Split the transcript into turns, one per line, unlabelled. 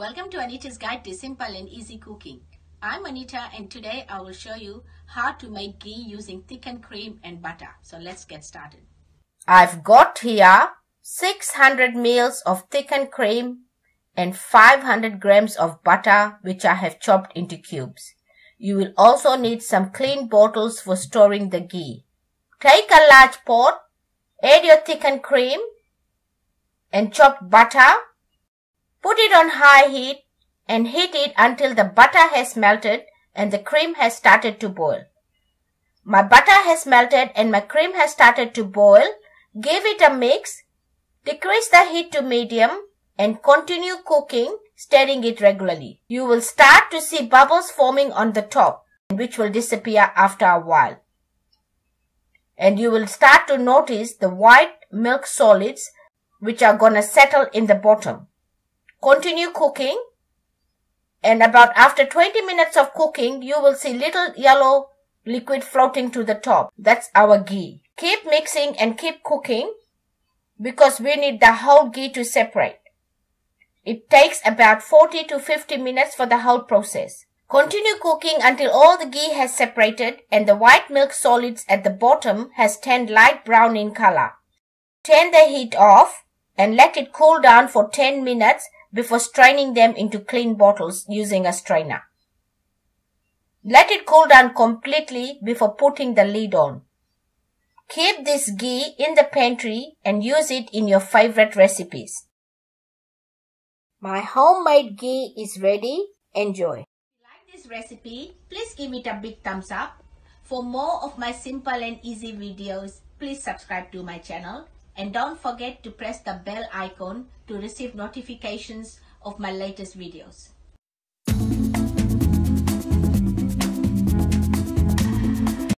Welcome to Anita's Guide to Simple and Easy Cooking. I'm Anita and today I will show you how to make ghee using thickened cream and butter. So let's get started.
I've got here 600 ml of thickened cream and 500 grams of butter which I have chopped into cubes. You will also need some clean bottles for storing the ghee. Take a large pot, add your thickened cream and chopped butter. Put it on high heat and heat it until the butter has melted and the cream has started to boil. My butter has melted and my cream has started to boil. Give it a mix. Decrease the heat to medium and continue cooking, stirring it regularly. You will start to see bubbles forming on the top, which will disappear after a while. And you will start to notice the white milk solids which are gonna settle in the bottom. Continue cooking, and about after 20 minutes of cooking, you will see little yellow liquid floating to the top. That's our ghee. Keep mixing and keep cooking because we need the whole ghee to separate. It takes about 40 to 50 minutes for the whole process. Continue cooking until all the ghee has separated and the white milk solids at the bottom has turned light brown in color. Turn the heat off and let it cool down for 10 minutes before straining them into clean bottles using a strainer. Let it cool down completely before putting the lid on. Keep this ghee in the pantry and use it in your favorite recipes. My homemade ghee is ready. Enjoy.
If you like this recipe, please give it a big thumbs up. For more of my simple and easy videos, please subscribe to my channel. And don't forget to press the bell icon to receive notifications of my latest videos.